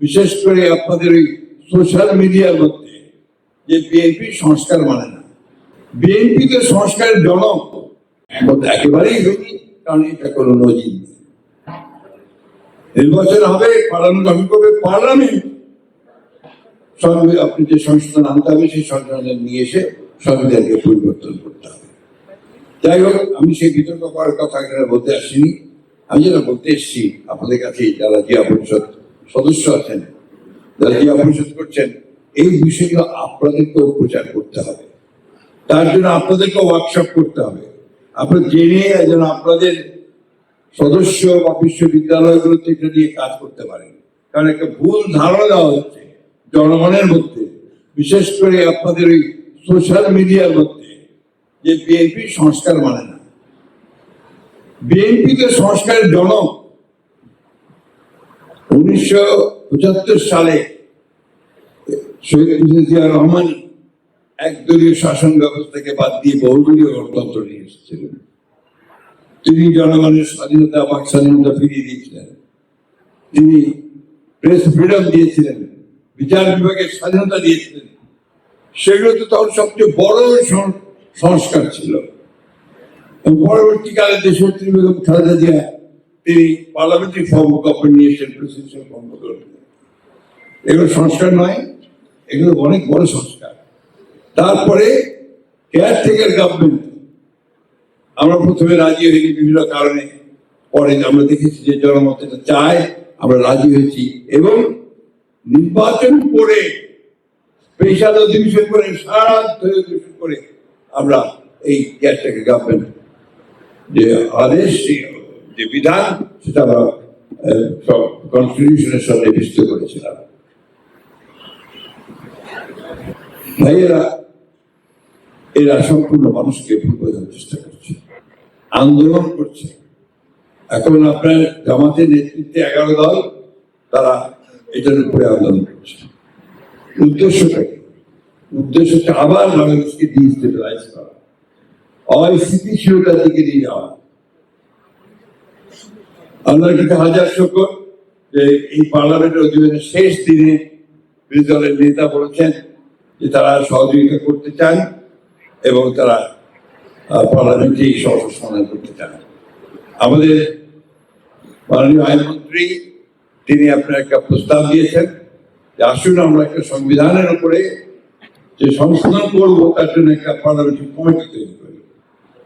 বিশেষ করে আপনাদের ওই সোশ্যাল মিডিয়ার মধ্যে যে বিএনপি সংস্কার মানে না। বিএনপি তো সংস্কারের জনক একেবারেই হয়নি, কারণ এটা কোনো নজির নেই। নির্বাচন হবে, পার্লামেন্ট গঠন করবে, পার্লামেন্ট আপনি যে সংশোধন আনতে হবে সেই সংশোধন নিয়ে এসে সংবিধানকে পরিবর্তন করতে হবে। যাই হোক, আমি সেই বিতর্ক করার কথা এখানে বলতে আসিনি। আমি যেটা বলতে এসেছি আপনাদের কাছে, যারা জিয়া পরিষদ সদস্য আছেন, যারা জিয়া পরিষদ করছেন, এই বিষয়গুলো আপনাদেরকেও প্রচার করতে হবে। তার জন্য আপনাদেরকে ওয়ার্কশপ করতে হবে। আপনারা জেনে যেন আপনাদের সদস্য বা বিশ্ববিদ্যালয়গুলোতে এটা নিয়ে কাজ করতে পারেন। কারণ একটা ভুল ধারণা দেওয়া হচ্ছে জনগণের মধ্যে, বিশেষ করে আপনাদের ওই সোশ্যাল মিডিয়ার মধ্যে, যে বিএনপি সংস্কার মানে না। বিএনপি তো সংস্কারের জনক। 1975 সালে শহীদ প্রেসিডেন্ট জিয়া রহমান একদলীয় শাসন ব্যবস্থাকে বাদ দিয়ে বহুদলীয় গণতন্ত্র নিয়ে এসেছিলেন। তিনি জনগণের স্বাধীনতা, বাক স্বাধীনতা ফিরিয়ে দিয়েছিলেন। তিনি প্রেস ফ্রিডম দিয়েছিলেন, বিচার বিভাগের স্বাধীনতা দিয়েছিলেন। সেগুলো তো তখন সবচেয়ে বড় সংস্কার ছিল। পরবর্তীকালে দেশনেত্রী বেগম খালেদা জিয়া তিনি পার্লামেন্টারি ফর্ম অফ গভর্নমেন্ট নিয়ে এসেছেন, প্রেসিডেন্সিয়াল ফর্ম অফ গভর্নমেন্ট। এগুলো সংস্কার নয়, এগুলো অনেক বড় সংস্কার। তারপরে কেয়ারটেকার গভর্নমেন্ট আমরা প্রথমে রাজি হইনি বিভিন্ন কারণে, পরে আমরা দেখেছি যে জনমত এটা চায়, আমরা রাজি হয়েছি এবং নির্বাচন করে স্পেশাল অধিবেশন করে সারা অধিবেশন করে আমরা এই কেয়ারটেকার গভর্নমেন্ট যে আদেশ, যে বিধান, সেটা আমরা সব কনস্টিটিউশনের সাথে নিশ্চিত করেছিলাম। ভাইয়েরা, এরা সম্পূর্ণ মানুষকে ভুল বোঝানোর চেষ্টা করছে, আন্দোলন করছে। এখন আপনার জামাতের নেতৃত্বে 11 দল, তারা এটার উপরে আন্দোলন করছে। উদ্দেশ্যটা আবার বাংলাদেশকে ডিজিটালাইজ করা, অস্থিতিশীলতার দিকে নিয়ে যাওয়া। আল্লাহর কাছে হাজার শুকর যে এই পার্লামেন্টের অধিবেশনের শেষ দিনে বিরোধী দলের নেতা বলেছেন যে তারা সহযোগিতা করতে চান এবং তারা পার্লামেন্টে এই সমস্যার সমাধান করতে চান। আমাদের মাননীয় আইনমন্ত্রী তিনি আপনার একটা প্রস্তাব দিয়েছেন যে আসুন আমরা একটা সংবিধানের উপরে যে সংশোধন করবো তার জন্য একটা পার্লামেন্টারি কমিটি তৈরি করি।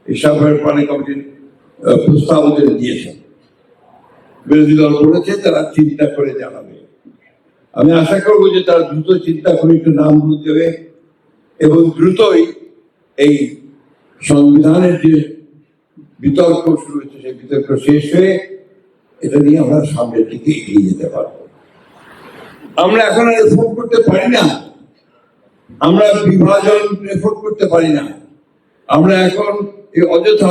এই সাভারের পানি কমিটির প্রস্তাব দিয়েছেন। বিরোধী দল বলেছে তারা চিন্তা করে জানাবে। আমি আশা করবো যে তারা দ্রুত চিন্তা করে একটু নাম দেবে এবং দ্রুতই এই সংবিধানের যে বিতর্ক শুরু হয়েছে সেই বিতর্ক শেষ হয়ে এটা নিয়ে আমরা সামনের দিকে এগিয়ে যেতে পারবো। আমরা এখন আর এফোর্ট করতে পারি না, আমরা বিভাজন এফোর্ট করতে পারি না, আমরা এখন এই অযথা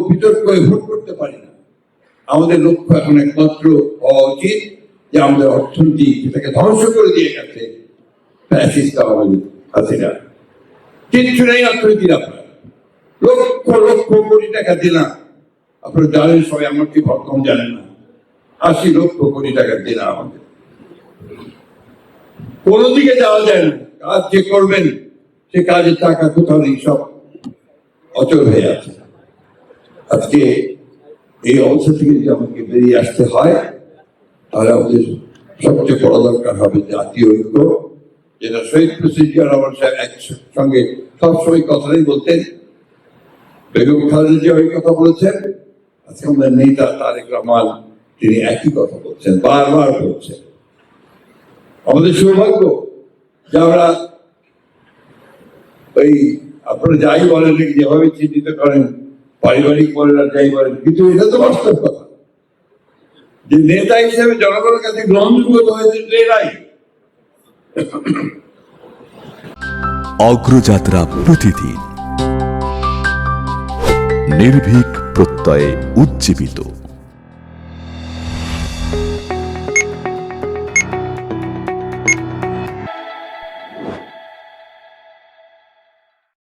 বিতর্ক এফোর্ট করতে পারি না। আমাদের লক্ষ্য এখন একমাত্র হওয়া উচিত যে আমাদের অর্থনীতি যেটাকে ধ্বংস করে দিয়ে গেছে ফ্যাসিস্ট আওয়ামী লীগ হাসিনা, কিচ্ছু নেই অর্থনীতির। আপনার লক্ষ লক্ষ কোটি টাকা দিলাম, আপনারা জানেন, সবাই আমার কি কম জানেন না, 80 লক্ষ কোটি টাকা দিলাম আমাদের। কোনো দিকে যাওয়া যায় না, কাজ যে করবেন সে কাজের টাকা কোথাও নেই, সব অচল হয়ে আছে। আজকে এই অবস্থা থেকে যদি আমাকে বেরিয়ে আসতে হয় তাহলে আমাদের সবচেয়ে বড় দরকার হবে জাতীয় ঐক্য, যেটা শহীদ প্রেসিডেন্ট জিয়া রহমান সাহেব একসঙ্গে সবসময় কথাই বলতেন। বেগম খালেদা জিয়া ওই কথা বলেছেন, আজকে আমাদের নেতা তারেক রহমান তিনি একই কথা বলছেন, বারবার বলছেন। আমাদের সৌভাগ্য যে আমরা ওই আপনারা যাই বলেন, যেভাবে চিহ্নিত করেন, পারিবারিক বলেন আর যাই বলেন, কিন্তু এটা তো বাস্তব কথা যে নেতা হিসেবে জনগণের কাছে গ্রহণযোগ্য হয়েছে এরাই। অগ্রযাত্রা প্রতিদিন, নির্ভীক প্রত্যয়ে উজ্জীবিত।